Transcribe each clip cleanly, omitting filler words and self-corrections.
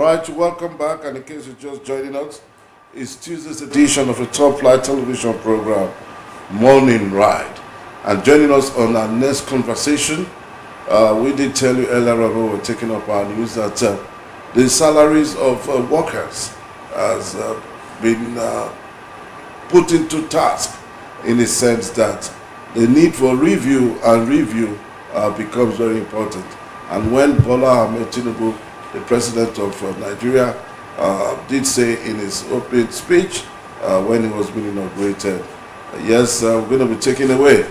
right, welcome back. And in case you're just joining us, it's Tuesday's edition of a Top Flight television program, Morning Ride. And joining us on our next conversation, we did tell you earlier on when we were taking up our news that the salaries of workers has been put into task, in the sense that the need for review becomes very important. And when Bola Ahmed Tinubu, the president of Nigeria, did say in his opening speech when he was being inaugurated, yes, we're going to be taking away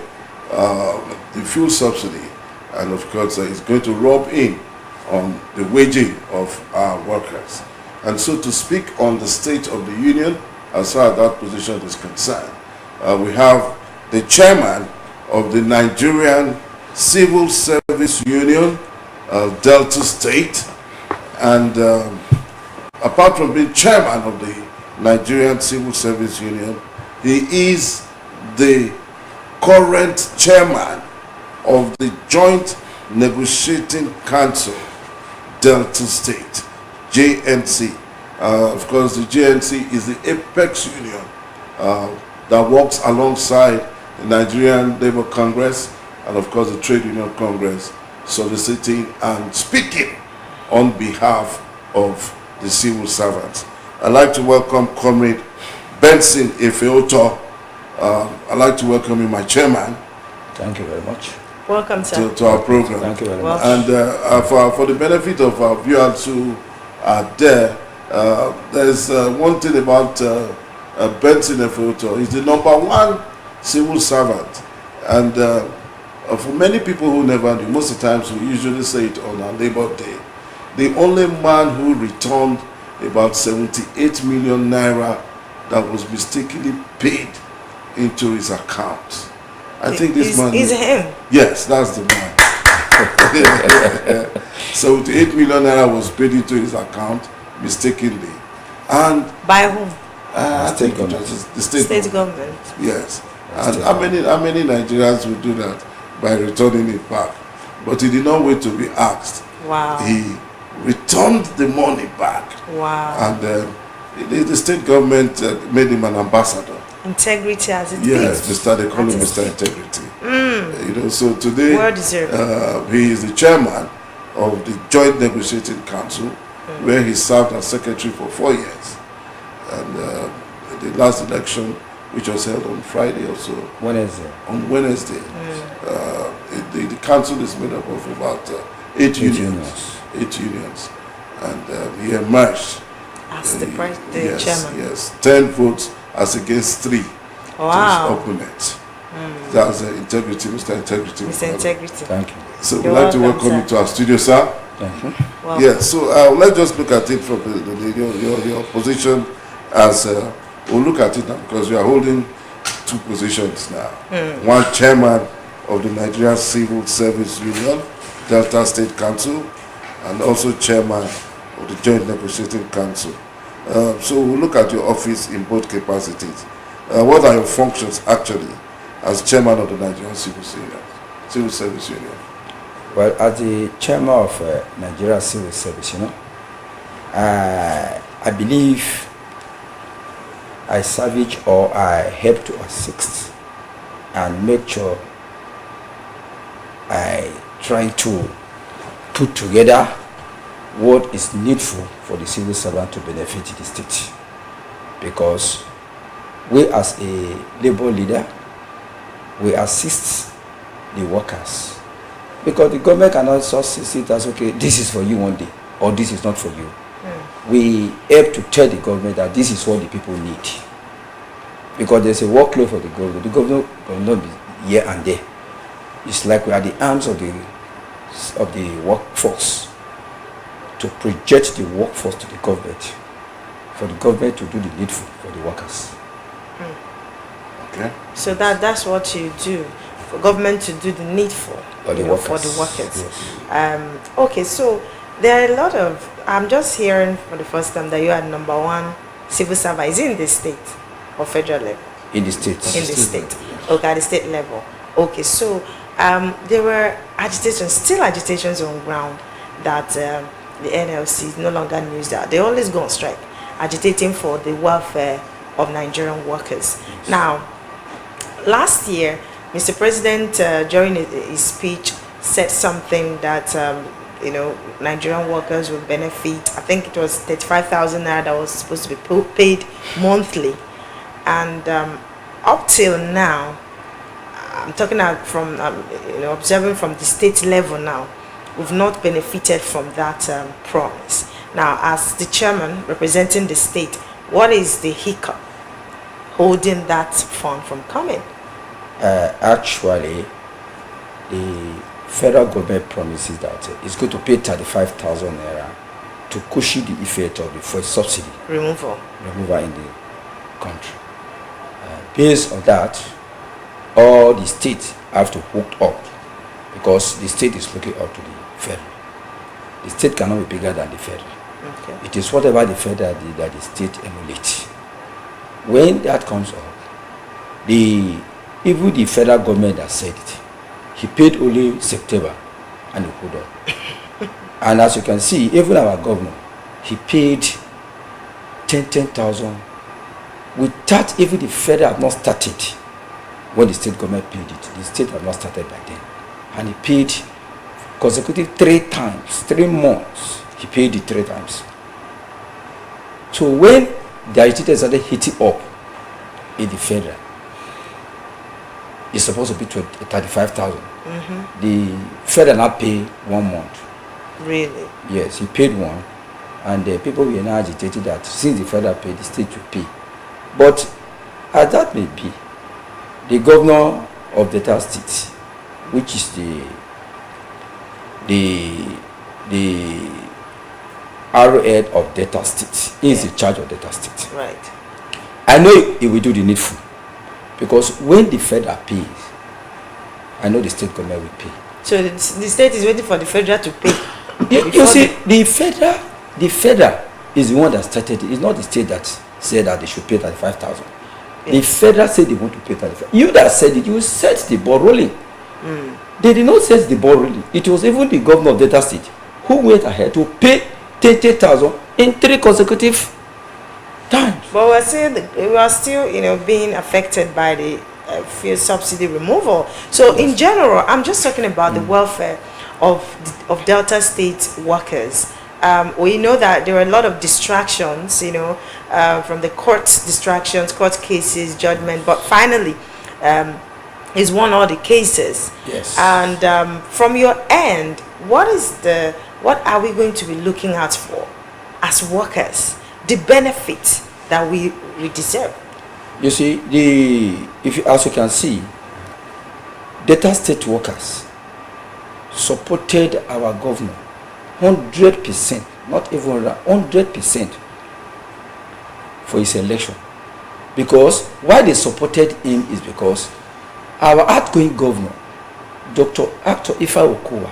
the fuel subsidy, and of course it's going to rub in on the waging of our workers. And so, to speak on the state of the union as far as that position is concerned, we have the chairman of the Nigerian Civil Service Union, Delta State, and apart from being chairman of the Nigerian Civil Service Union, he is the current chairman of the Joint Negotiating Council, Delta State, JNC. Of course, the JNC is the apex union that works alongside the Nigerian Labour Congress and, of course, the Trade Union Congress, soliciting and speaking on behalf of the civil servants. I'd like to welcome Comrade Benson Ifeoto. I'd like to welcome you, my chairman. Thank you very much. Welcome, sir. To our program. Thank you very much. And for the benefit of our viewers who are there, there's one thing about Benson Ifeoto. He's the #1 civil servant. And for many people who never knew, most of the times we usually say it on our Labor Day, the only man who returned about 78 million naira that was mistakenly paid into his account. I think this man is him. Yes, that's the man. 78 million naira was paid into his account mistakenly. And by whom? I think it was the state government. Yes. And how many Nigerians will do that by returning it back? But he did not wait to be asked. Wow. He returned the money back. Wow. And the state government made him an ambassador. Integrity as it is. Yes, they call him Mr. Integrity. So today he is the chairman of the Joint Negotiating Council, where he served as secretary for 4 years. And the last election, which was held on Friday or so. Wednesday. On Wednesday. The council is made up of about 8 unions. 8 unions. And he emerged as the chairman. Yes, 10 votes as against 3 wow. to his opponent. That's Integrity, Mr. Integrity. Mr. Integrity. Thank you. So we'd like to welcome you to our studio, sir. Thank you. Well, yes, so let's just look at it from your position as we'll look at it now, because you are holding 2 positions now. One, chairman of the Nigerian Civil Service Union, Delta State Council, and also chairman of the Joint Negotiating Council. So we'll look at your office in both capacities. What are your functions actually as chairman of the Nigerian Civil Service Union? Well, as the chairman of Nigeria Civil Service Union, I believe I salvage or I help to assist and make sure I try to put together what is needful for the civil servant to benefit the state. Because we as a labor leader, we assist the workers. Because the government cannot just see it as, okay, this is for you one day, or this is not for you. We help to tell the government that this is what the people need. Because there's a workload for the government. The government will not be here and there. It's like we are the arms of the workforce to project the workforce to the government, for the government to do the needful for the workers. Okay. So that's what you do, for government to do the needful for the workers. Yes. Okay, so there are a lot of, I'm just hearing for the first time that you are #1 civil servant. Is it in the state or federal level? In the state. In the state. Okay, at the state level. Okay, so there were agitations on ground that the NLC no longer news that. They always go on strike, agitating for the welfare of Nigerian workers. Yes. Now, last year, Mr. President, during his speech, said something that Nigerian workers will benefit. I think it was 35,000 naira that was supposed to be paid monthly, and up till now, I'm talking from observing from the state level now, we've not benefited from that promise. Now, as the chairman representing the state, what is the hiccup holding that fund from coming? Actually, the federal government promises that it's going to pay 35,000 naira to cushion the effect of the fuel subsidy removal in the country. Based on that, all the states have to hook up, because the state is looking up to the federal. The state cannot be bigger than the federal. Okay. It is whatever the federal did that the state emulates. When that comes up, even the federal government has said it. He paid only September and he pulled up. And as you can see, even our governor, he paid 10,000 without even the federal have not started. When the state government paid it, the state have not started by then. And he paid consecutive 3 times, 3 months, he paid it 3 times. So when the agitators started hitting up in the federal, it's supposed to be 35,000. Mm-hmm. The federal not pay 1 month. Really? Yes, he paid 1, and the people were now agitated that since the federal paid, the state will pay. But as that may be, the governor of Delta State, which is the arrowhead of Delta State, he is in charge of Delta State. Right. I know he will do the needful, because when the federal pays, I know the state government will pay. So the state is waiting for the federal to pay. You see, the federal is the one that started it. It's not the state that said that they should pay 35,000. Yes. The federal said they want to pay 35,000. You that said it, you set the ball rolling. They did not set the ball rolling. It was even the governor of Delta State who went ahead to pay 30,000 in 3 consecutive times. But we are still being affected by the fuel subsidy removal. So in general, I'm just talking about the welfare of Delta State workers. We know that there are a lot of distractions, from the court distractions, court cases, judgment, but finally he's won all the cases. Yes. And from your end, what are we going to be looking out for as workers, the benefit that we deserve? You see, as you can see, Delta State workers supported our governor 100%, not even 100% for his election. Because why they supported him is because our outgoing governor, Dr. Actor Ifa Okowa,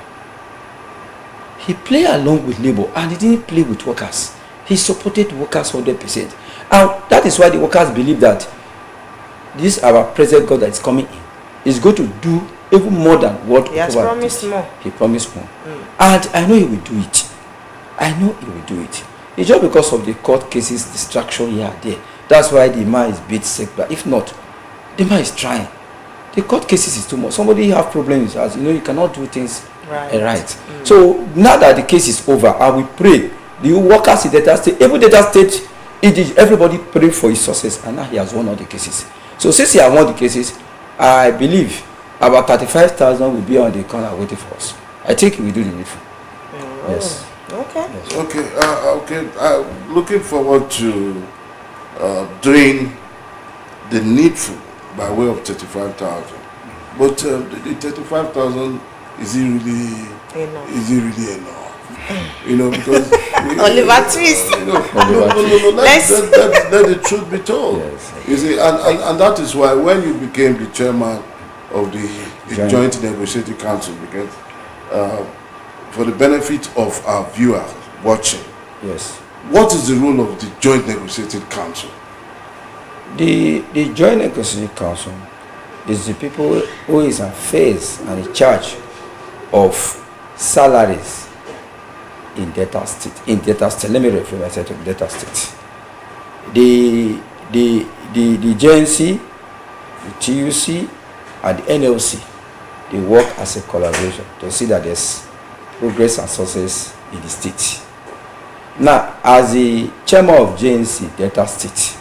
he played along with Labour and he didn't play with workers. He supported workers 100%. And that is why the workers believe that this our present God that is coming in is going to do even more than what he has promised more. He promised more. And I know he will do it. I know he will do it. It's just because of the court cases, distraction here and there. That's why the man is beat sick. But if not, the man is trying. The court cases is too much. Somebody have problems as you cannot do things right. So now that the case is over, I will pray the workers in Delta State, even Delta State, everybody pray for his success, and now he has won all the cases. So since he has won the cases, I believe about 35,000 will be on the corner waiting for us. I think we will do the needful. Yes. Okay. Yes. Okay. Looking forward to doing the needful by way of 35,000. But the 35,000, is it really enough? Because Oliver Twist. Let the truth be told. Yes. You see, and that is why when you became the chairman of the Joint Negotiating Council, because for the benefit of our viewers watching, yes, what is the role of the Joint Negotiating Council? The Joint Negotiating Council is the people who is in phase and in charge of salaries in Delta State. In Delta State, let me refer myself to Delta State. The JNC, the TUC, and the NLC, they work as a collaboration to see that there's progress and success in the state. Now, as the chairman of JNC Delta State,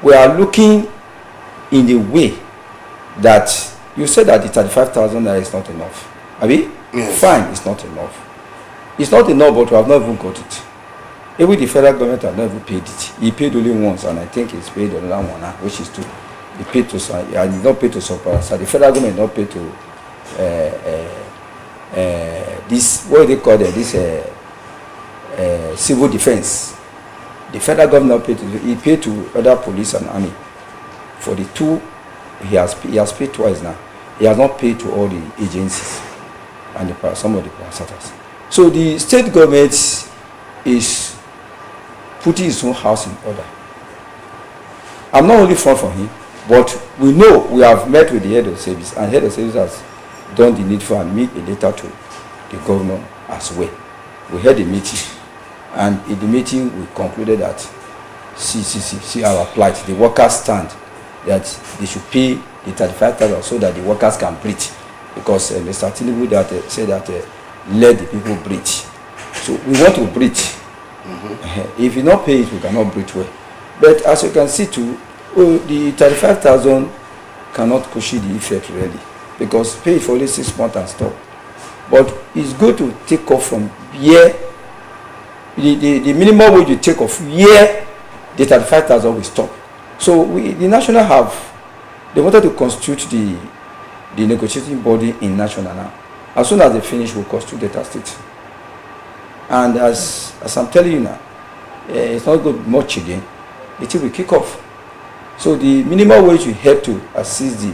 we are looking in the way that you said that the 35,000 naira is not enough. Abi? Yes. Fine, it's not enough. It's not enough, but we have not even got it. Even the federal government have not even paid it. He paid only once, and I think he's paid another one now, which is two. He paid to some, and he not paid to some parts. So the federal government not paid to this, what do they call it? This civil defense. The federal government not paid to. He paid to other police and army. For the two, he has paid twice now. He has not paid to all the agencies and some of the parastatals. So the state government is putting his own house in order. I'm not only for him, but we know we have met with the head of service, and head of service has done the needful and made a letter to the governor as well. We had a meeting, and in the meeting we concluded that see our plight. The workers stand that they should pay the 35,000 so that the workers can breathe, because Mr. Tinubu that said that let the people breathe. So we want to breathe. If you not pay it, we cannot breathe well. But as you can see too, the 35,000 cannot cushion the effect really, because pay for only 6 months and stop. But it's good to take off from here. The minimum wage you take off here, the 35,000 will stop. So the national they wanted to constitute the negotiating body in national now. As soon as they finish, we'll constitute Delta State. And as I'm telling you now, it's not good much again. It will kick off. So the minimum wage will help to assist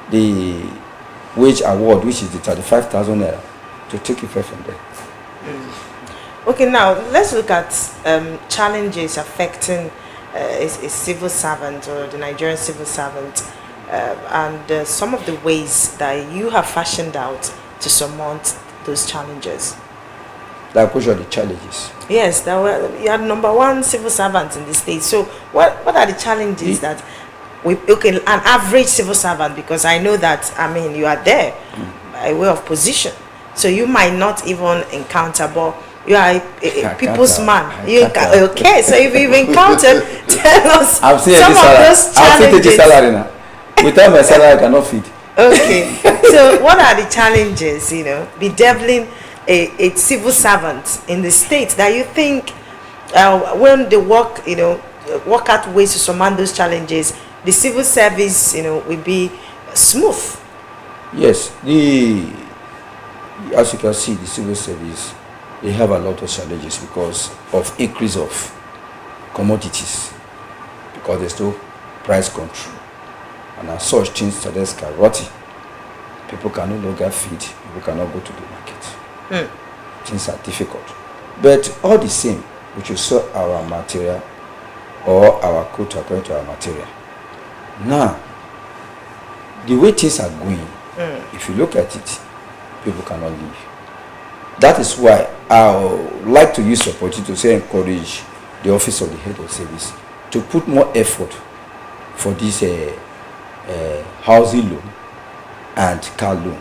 the wage award, which is the 35,000 naira, to take effect from there. Okay, now let's look at challenges affecting a civil servant or the Nigerian civil servant, and some of the ways that you have fashioned out to surmount those challenges. Like which are the challenges? Yes, you are #1 civil servant in the state. So what are the challenges that an average civil servant, because I know that, I mean, you are there by way of position, so you might not even encounter, but you are a people's man. Okay, so if you've encountered, tell us some of those challenges. I've seen the salary now. Without my salary, I cannot feed. Okay, so what are the challenges, bedeviling a civil servant in the state that you think when they work out ways to surmount those challenges, the civil service, will be smooth? Yes, as you can see, the civil service, they have a lot of challenges because of increase of commodities, because there's no price control, and as such things started skyrocketing. People can no longer feed, people cannot go to the market. Things are difficult, but all the same, we should sell our material or our quote according to our material. Now, the way things are going, if you look at it, people cannot live. That is why I would like to use the opportunity to encourage the office of the head of service to put more effort for this housing loan and car loan,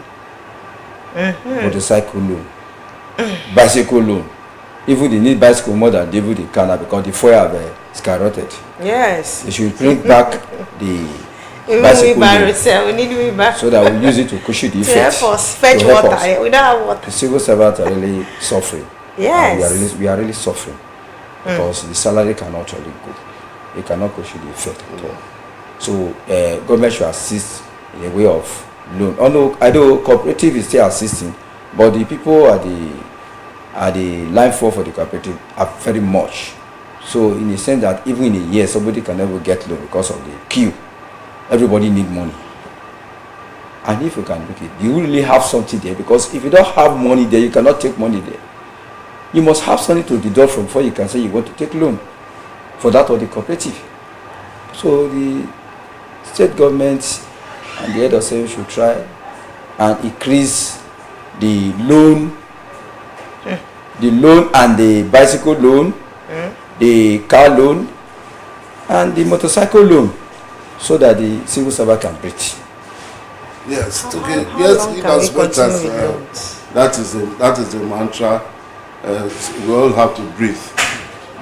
motorcycle loan, bicycle loan. Even they need bicycle more than they would the car because the fuel have skyrocketed. Yes. They should bring back the bicycle loan so that we use it to cushion the effects. To help us fetch water. We don't have water. The civil servants are really suffering. Yes. We are really suffering because the salary cannot really go. It cannot cushion the effect at all. So government should assist in a way of loan. Although I know cooperative is still assisting, but the people at the line for the cooperative are very much. So in the sense that even in a year, somebody can never get loan because of the queue. Everybody need money. And if you can look it, you really have something there, because if you don't have money there, you cannot take money there. You must have something to deduct from before you can say you want to take loan for that or the cooperative. So the state government and the head of service should try and increase the loan, the loan and the bicycle loan, the car loan, and the motorcycle loan, so that the civil servant can breathe. Yes, okay. How Yes, long in can as we much as continue with loans? that is the mantra. We all have to breathe.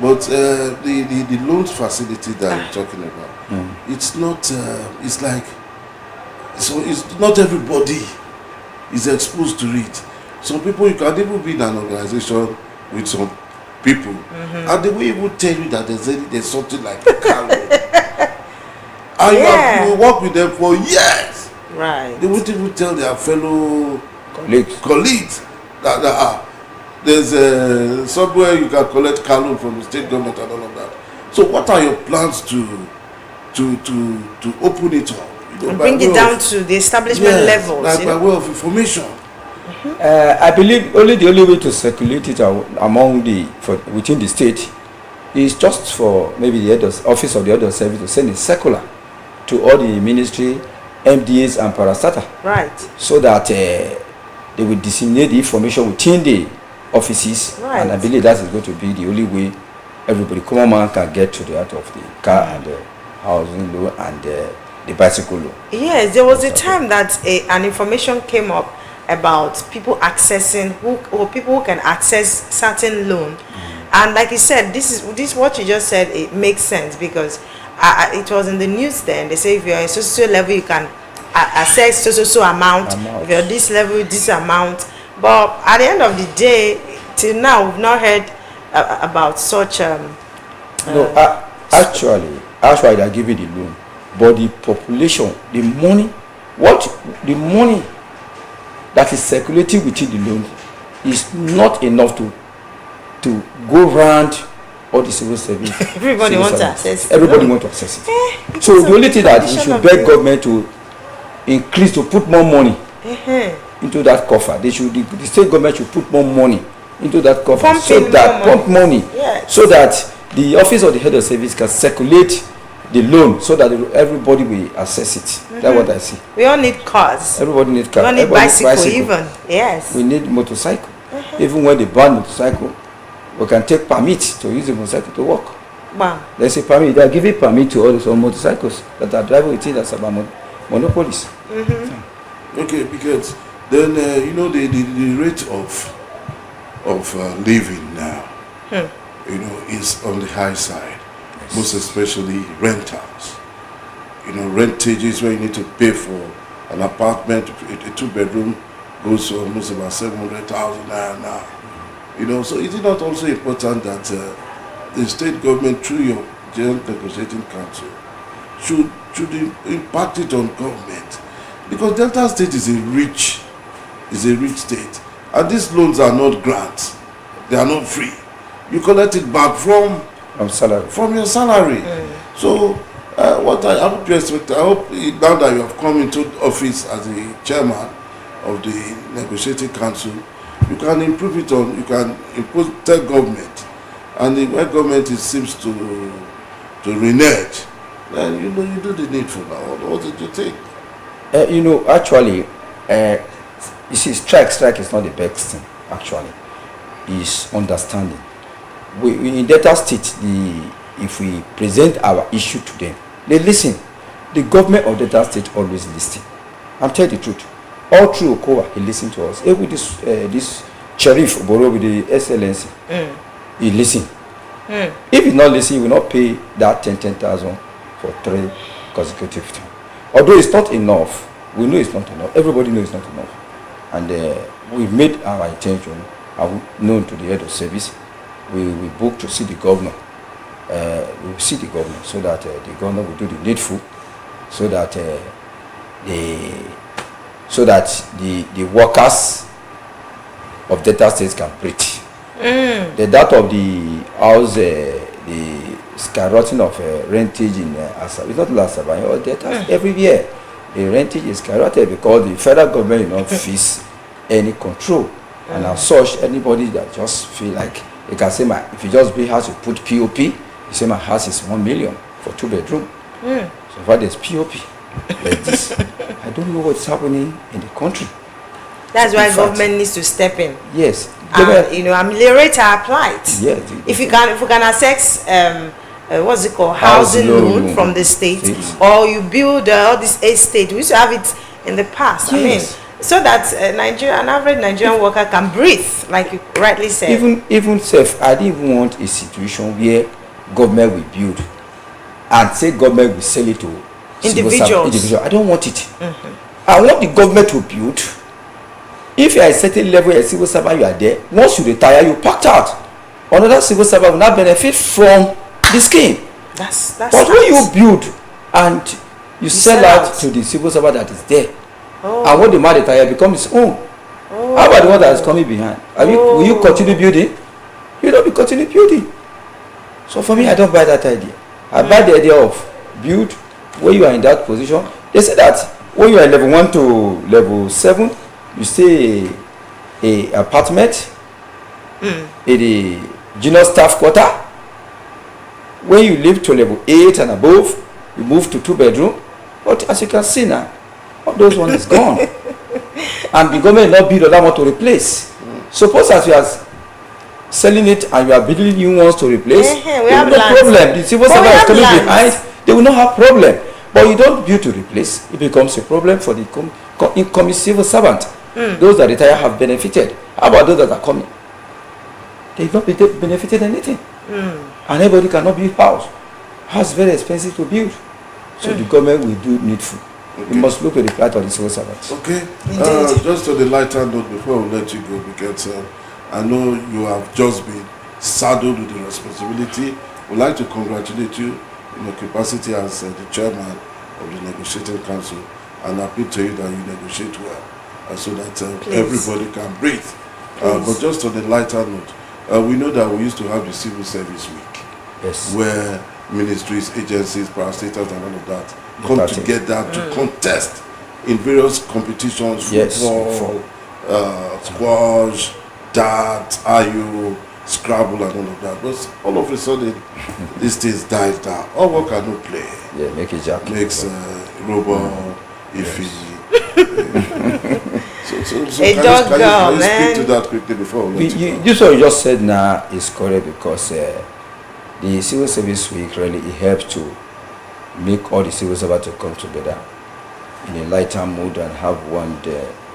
But the loans facility that you're talking about, it's not. It's like, so it's not everybody is exposed to it. Some people, you can even be in an organization with some people, and they will even tell you that there's something like a car loan. And you will work with them for years. Right. They won't even tell their fellow Colleagues. that there's somewhere you can collect car loan from the state government and all of that. So what are your plans to open it up? You know, And bring it down to the establishment levels. Like by way of information. I believe the only way to circulate it within the state is just for maybe the office of the head of service to send a circular to all the ministry, MDAs and parastatal. Right. So that they will disseminate the information within the offices. Right. And I believe that is going to be the only way everybody, common man, can get to the out of the car and the housing loan and the bicycle loan. Yes, there was a time that an information came up about people accessing or people who can access certain loan, and like you said, this what you just said, it makes sense, because it was in the news then. They say if you're in so level, you can access so amount. If you're this level, this amount. But at the end of the day, till now, we've not heard about such. No, actually, I give you the loan, but the population, the money that is circulating within the loan is not enough to go round all the civil service. Everybody wants to access it. Everybody wants to access it. So the only thing that we should beg government to increase, to put more money into that coffer. The state government should put more money into that coffer, pump money, yes, so that the office of the head of service can circulate the loan, so that everybody will access it. That's what I see. We all need cars. Everybody needs cars. We all need bicycle even. Yes. We need motorcycle. Even when they ban motorcycle, we can take permit to use the motorcycle to work. Wow. There's a permit. They are giving permit to all those motorcycles that are driving within the suburban monopolies. Okay, because then the rate of living now, is on the high side. Yes. Most especially rentals. Rentages where you need to pay for an apartment, a 2-bedroom goes to almost about 700,000 naira now. So is it not also important that the state government, through your Joint Negotiating Council, should impact it on government? Because Delta State is a rich state, and these loans are not grants; they are not free. You collect it back from your salary. So what I hope you expect, I hope now that you have come into office as the chairman of the Negotiating Council, you can improve it on, you can tell government, and where government seems to renege, then you do the needful now. What did you think? Actually, you see, strike is not the best thing. Actually, is understanding. We in Delta State, if we present our issue to them, they listen. The government of Delta State always listen. I'm telling the truth. All through Okowa, he listened to us. Even this Sheriff Oboro with the SLNC, he listen. If he not listen, he will not pay that 10,000 for 3 consecutive times. Although it's not enough, we know it's not enough. Everybody knows it's not enough. And we've made our intention known to the head of service. We book to see the governor. We will see the governor, so that the governor will do the needful, so that the workers of Delta State can breathe. The data of the house, the skyrocketing of rentage in Asaba, it's not last Asaba, or Delta every year. The rentage is skyrocketed because the federal government not face any control, and as such, anybody that just feel like they can say, if you just build house, you put POP, you say my house is 1 million for 2-bedroom. So far there's POP like this. I don't know what's happening in the country. That's why government needs to step in. Yes. Ameliorate our plight. Yes. If we can access what's it called, housing loan from the state, or you build all this estate. We used to have it in the past. Yes. I mean, so that an average Nigerian worker can breathe, like you rightly said. Even self, I didn't even want a situation where government will build and say government will sell it to individuals. I don't want it. I want the government to build. If you are a certain level as civil servant, you are there. Once you retire, you packed out. Another civil servant will not benefit from the scheme. But when you build and you sell out to the civil servant that is there, and when the man retire, becomes his own. How about the one that is coming behind? Will you continue building? You don't be continue building. So for me, I don't buy that idea. I buy the idea of build when you are in that position. They say that when you are level 1 to level 7, you stay a apartment in the junior staff quarter. When you live to level 8 and above, you move to 2-bedroom. But as you can see now, all those ones is gone. And the government not build another one to replace. Suppose as you are selling it and you are building new ones to replace, there will no problem. The civil servant is coming behind, they will not have problem. But you don't build to replace, it becomes a problem for the incoming civil servant. Those that retire have benefited. How about those that are coming? They've not benefited anything. And everybody cannot build house. House is very expensive to build. So the government will do needful. We must look at the plight of the civil servants. Okay. Just on the lighter note before we let you go, because I know you have just been saddled with the responsibility. We'd like to congratulate you in your capacity as the chairman of the negotiating council, and appeal to you that you negotiate well, so that everybody can breathe. But just on the lighter note, we know that we used to have the Civil Service Week, where ministries, agencies, parastatals, and all of that come together to contest in various competitions, football, squash, dart, Ayo, Scrabble, and all of that. But all of a sudden, these things died down. All work and no play. Yeah, make it jack. Makes Robo, Ify. So can you speak to that quickly before we let you go? This what you just said now is correct, because the Civil Service Week really helps to make all the civil servants to come together in a lighter mood and have one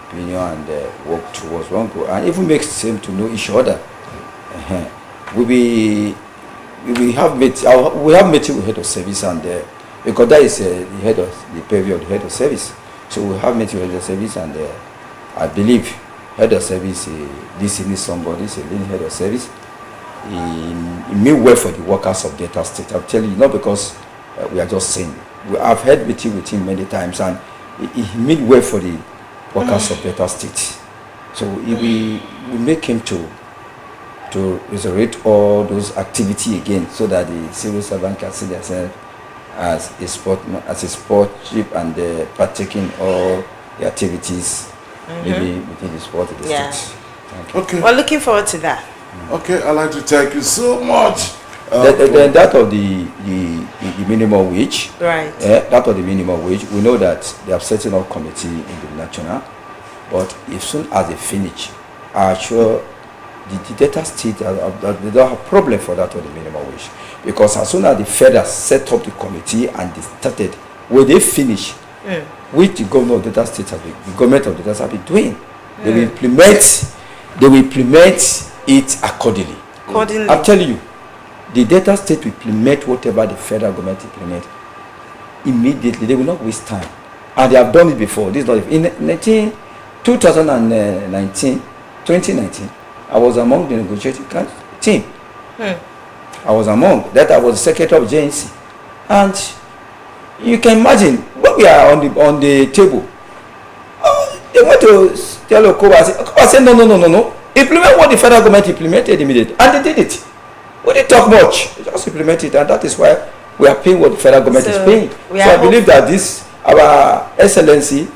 opinion and work towards one goal, and even makes them to know each other. We have meeting with head of service, and because that is the purview of the head of service. So we have meeting with head of service, and I believe head of service, this is somebody, is a leading head of service. He mean well for the workers of Delta State. I'm telling you, not because we are just saying. I've had meeting with him many times, and he mean well for the workers of Delta State. So we make him to resurrect all those activity again, so that the civil servant can see themselves as a sportship and partaking all the activities maybe within the sport of the state. Okay. We're looking forward to that. Okay, I'd like to thank you so much. Then that of the minimum wage, right? That of the minimum wage, we know that they have setting up committee in the national, but as soon as they finish, I'm sure the Delta State they don't have problem for that of the minimum wage, because as soon as the federal set up the committee and they started, when they finish, which the government of Delta State the government of Delta State have been doing, they will implement it accordingly. I'm telling you, the Delta State will implement whatever the federal government implement immediately. They will not waste time, and they have done it before. This is not in 2019. I was among the negotiating team. I was among that. I was secretary of JNC, and you can imagine when we are on the table. They want to tell Okoba said no. Implement what the federal government implemented immediately, and they did it. We didn't talk much. They just implemented it, and that is why we are paying what the federal government is paying. So I believe that this, our Excellency,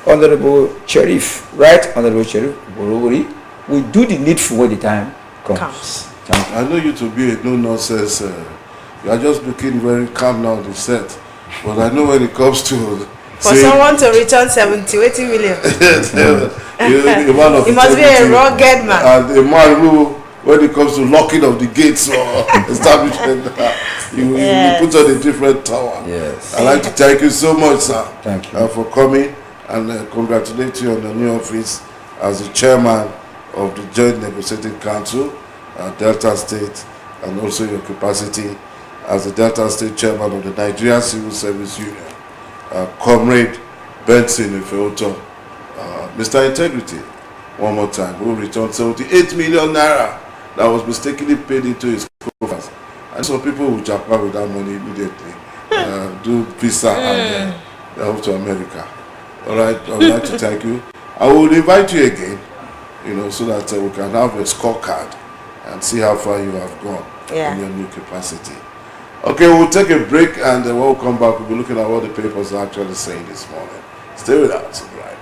Honorable Sheriff, Honorable Sheriff Borowori, will do the needful when the time comes. I know you to be a no-nonsense. You are just looking very calm now on the set, but I know when it comes to For someone to return 70, 80 million. He must be a rugged man. And a man who, when it comes to locking of the gates or establishment, you put on a different tower. Yes. I'd like to thank you so much, sir. Thank you. For coming, and congratulate you on the new office as the chairman of the Joint Negotiating Council, Delta State, and also your capacity as the Delta State chairman of the Nigeria Civil Service Union. Comrade Benson Ifeoto, Mr. Integrity, one more time, who returned 78 million naira that was mistakenly paid into his coffers. And some people will jackpot with that money immediately, do visa and they off to America. All right, I would like to thank you. I will invite you again, so that we can have a scorecard and see how far you have gone in your new capacity. Okay, we'll take a break, and when we come back, we'll be looking at what the papers are actually saying this morning. Stay with us, right?